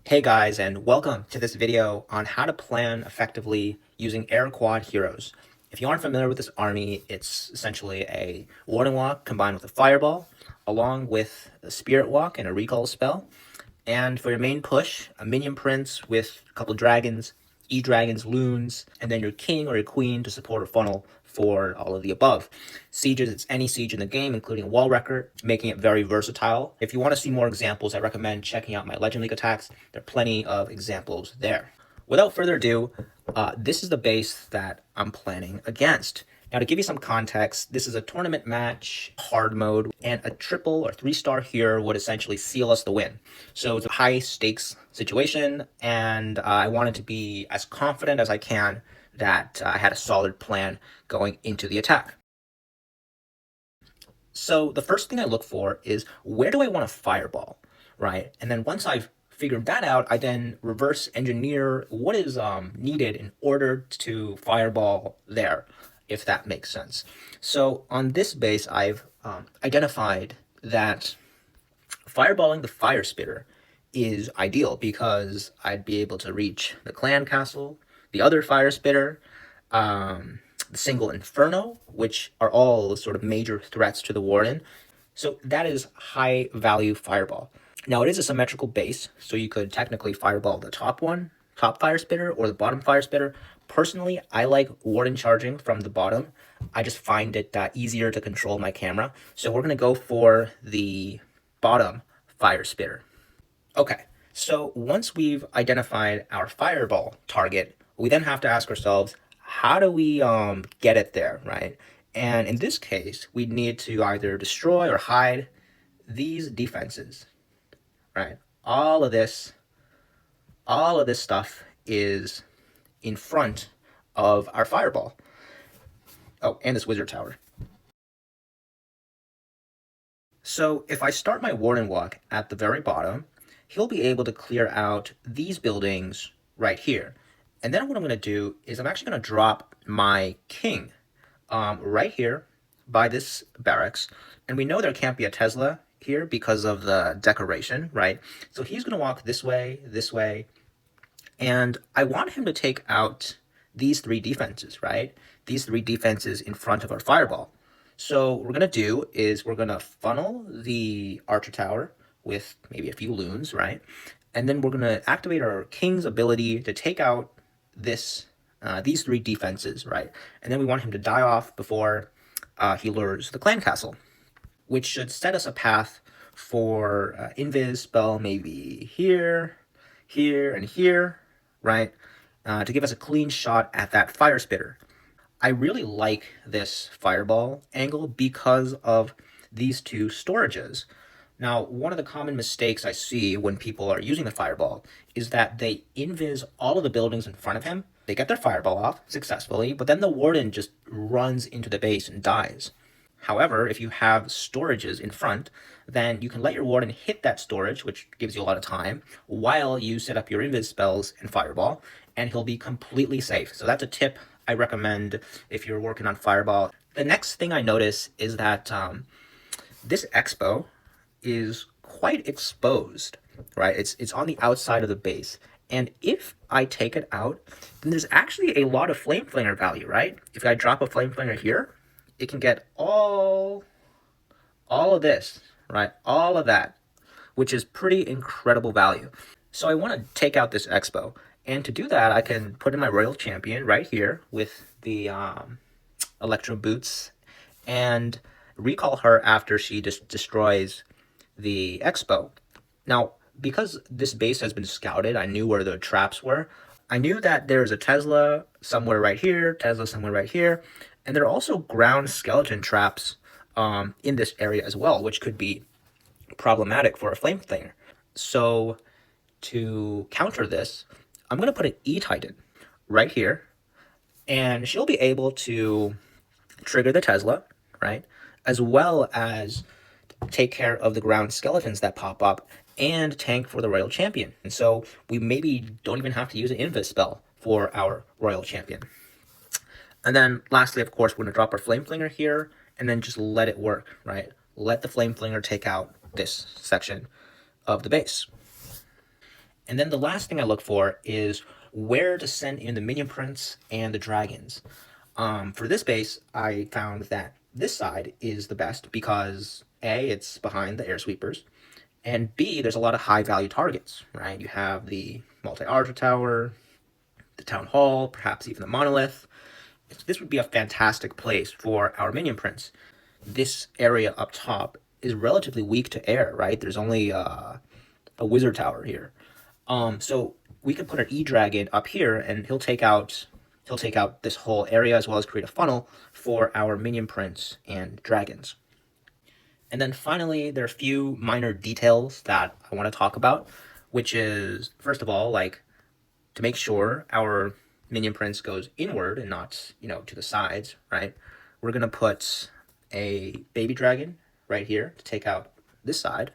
Hey guys, and welcome to this video on how to plan effectively using air quad heroes. If you aren't familiar with this army, it's essentially a Warden walk combined with a fireball, along with a spirit walk and a recall spell. And for your main push, a minion prince with a couple dragons, e-dragons, loons, and then your king or your queen to support a funnel for all of the above. Sieges, it's any siege in the game, including a wall wrecker, making it very versatile. If you want to see more examples, I recommend checking out my Legend League attacks. There are plenty of examples there. Without further ado, this is the base that I'm planning against. Now, to give you some context, this is a tournament match, hard mode, and a triple or 3-star here would essentially seal us the win. So it's a high stakes situation, and I wanted to be as confident as I can that I had a solid plan going into the attack. So the first thing I look for is, where do I want to fireball, right? And then once I've figured that out, I then reverse engineer what is needed in order to fireball there, if that makes sense. So on this base, I've identified that fireballing the fire spitter is ideal because I'd be able to reach the clan castle, the other fire spitter, the single inferno, which are all sort of major threats to the warden. So that is high value fireball. Now it is a symmetrical base, so you could technically fireball the top fire spitter, or the bottom fire spitter. Personally, I like warden charging from the bottom. I just find it easier to control my camera. So we're going to go for the bottom fire spitter. Okay, so once we've identified our fireball target, we then have to ask ourselves, how do we get it there, right? And in this case, we'd need to either destroy or hide these defenses, right? All of this stuff is in front of our fireball. Oh, and this wizard tower. So if I start my warden walk at the very bottom, he'll be able to clear out these buildings right here. And then what I'm going to do is I'm actually going to drop my king right here by this barracks. And we know there can't be a Tesla here because of the decoration, right? So he's going to walk this way, and I want him to take out these 3 defenses, right? These 3 defenses in front of our fireball. So what we're going to do is we're going to funnel the archer tower with maybe a few loons, right? And then we're going to activate our king's ability to take out these 3 defenses, right? And then we want him to die off before he lures the clan castle, which should set us a path for invis spell maybe here, and here, right? To give us a clean shot at that fire spitter. I really like this fireball angle because of these 2 storages. Now, one of the common mistakes I see when people are using the fireball is that they invis all of the buildings in front of him. They get their fireball off successfully, but then the warden just runs into the base and dies. However, if you have storages in front, then you can let your warden hit that storage, which gives you a lot of time, while you set up your invis spells and fireball, and he'll be completely safe. So that's a tip I recommend if you're working on fireball. The next thing I notice is that this expo is quite exposed, right? It's on the outside of the base. And if I take it out, then there's actually a lot of flame flinger value, right? If I drop a flame flinger here, it can get all of this, right? All of that, which is pretty incredible value. So I want to take out this expo. And to do that, I can put in my royal champion right here with the electro boots and recall her after she just destroys the expo. Now, because this base has been scouted, I knew where the traps were. I knew that there's a Tesla somewhere right here, Tesla somewhere right here, and there are also ground skeleton traps in this area as well, which could be problematic for a flame flinger. So to counter this, I'm going to put an E-Titan right here, and she'll be able to trigger the Tesla, right, as well as take care of the ground skeletons that pop up and tank for the royal champion. And so we maybe don't even have to use an invis spell for our royal champion. And then lastly, of course, we're going to drop our flame flinger here and then just let it work, right? Let the flame flinger take out this section of the base. And then the last thing I look for is where to send in the minion prints and the dragons. For this base, I found that this side is the best because A, it's behind the air sweepers, and B, there's a lot of high value targets, right? You have the multi-archer tower, the town hall, perhaps even the monolith. This would be a fantastic place for our minion prints. This area up top is relatively weak to air, right? There's only a wizard tower here. So we could put an E-Dragon up here, and he'll take out this whole area as well as create a funnel for our minion prints and dragons. And then finally, there are a few minor details that I want to talk about, which is first of all, like to make sure our minion prints goes inward and not, to the sides, right? We're gonna put a baby dragon right here to take out this side,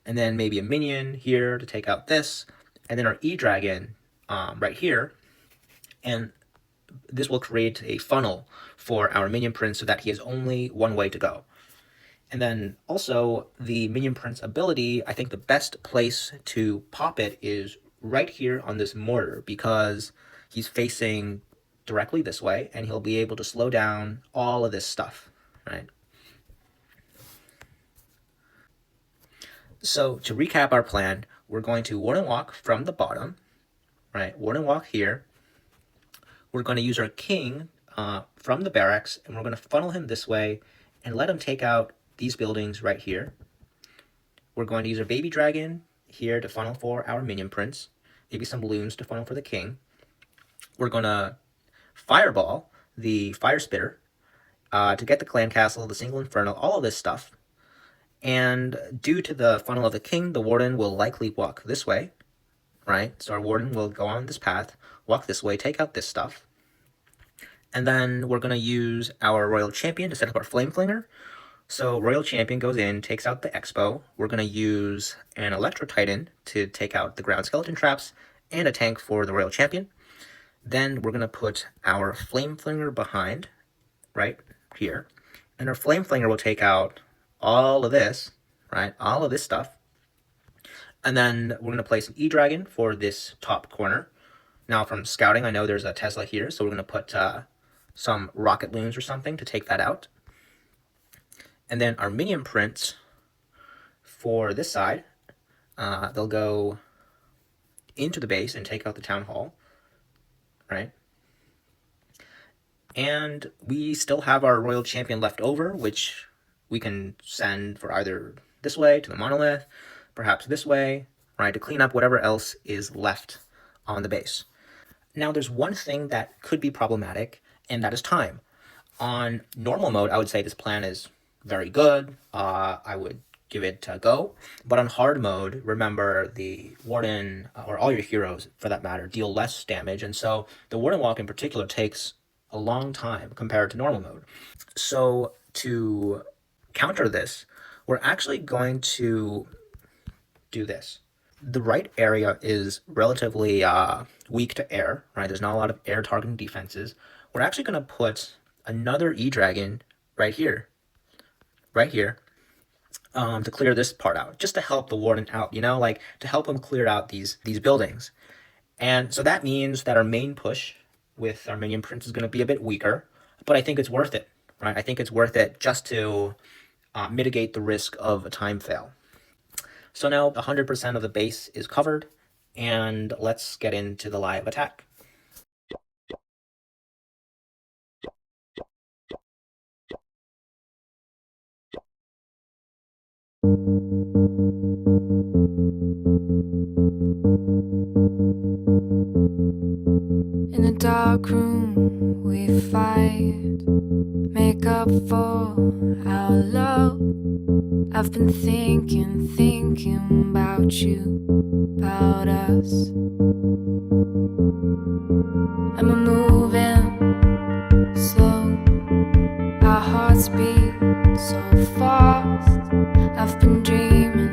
and then maybe a minion here to take out this, and then our E-Dragon right here, and this will create a funnel for our minion prince so that he has only one way to go. And then also the minion prince ability, I think the best place to pop it is right here on this mortar because he's facing directly this way and he'll be able to slow down all of this stuff, right? So to recap our plan, we're going to Warden walk from the bottom, right? Warden walk here. We're going to use our king from the barracks, and we're going to funnel him this way and let him take out these buildings right here. We're going to use our baby dragon here to funnel for our minion prince, maybe some balloons to funnel for the king. We're going to fireball the fire spitter to get the clan castle, the single inferno, all of this stuff. And due to the funnel of the king, the warden will likely walk this way, right? So our warden will go on this path, walk this way, take out this stuff. And then we're going to use our royal champion to set up our flame flinger. So royal champion goes in, takes out the expo. We're going to use an electro titan to take out the ground skeleton traps and a tank for the royal champion. Then we're going to put our flame flinger behind, right here. And our flame flinger will take out all of this, right? All of this stuff. And then we're going to place an E-Dragon for this top corner. Now from scouting, I know there's a Tesla here, so we're going to put some rocket loons or something to take that out. And then our minion prints for this side, they'll go into the base and take out the town hall, right? And we still have our royal champion left over, which we can send for either this way to the monolith, perhaps this way, right, to clean up whatever else is left on the base. Now, there's one thing that could be problematic, and that is time. On normal mode, I would say this plan is very good. I would give it a go. But on hard mode, remember the warden, or all your heroes for that matter, deal less damage. And so the warden walk in particular takes a long time compared to normal mode. So to counter this, we're actually going to do this. The right area is relatively weak to air, right? There's not a lot of air targeting defenses. We're actually going to put another E-Dragon right here, to clear this part out, just to help the warden out, like to help him clear out these buildings. And so that means that our main push with our minion prince is going to be a bit weaker, but I think it's worth it, right? I think it's worth it just to mitigate the risk of a time fail. So now 100% of the base is covered, and let's get into the live attack. In a dark room we fight, make up for our love. I've been thinking about you, about us. And we're moving slow, our hearts beat so fast. I've been dreaming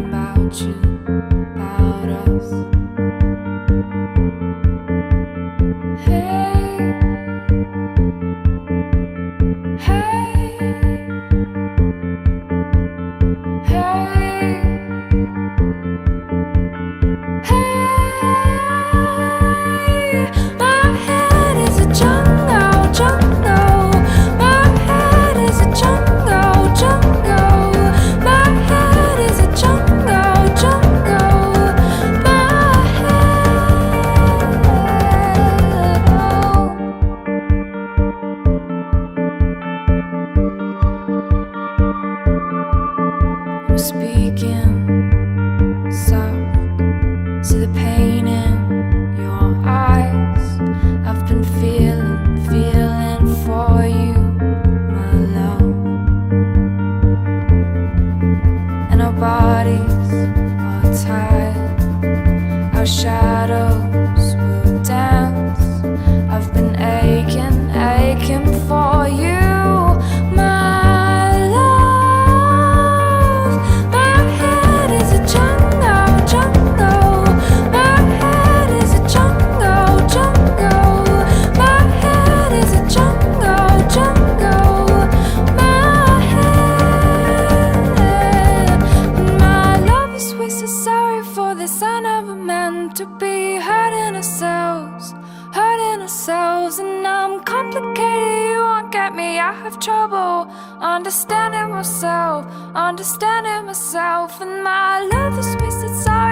about you, about us. Hey, hey, hey, our shadows will dance. I've been aching, aching for you, my love. My head is a jungle, jungle. My head is a jungle, jungle. My head is a jungle, jungle. My head. My love is wasted, sorry for this. I never meant to be hurting ourselves, hurting ourselves. And I'm complicated, you won't get me. I have trouble understanding myself, understanding myself. And my love is wasted, sorry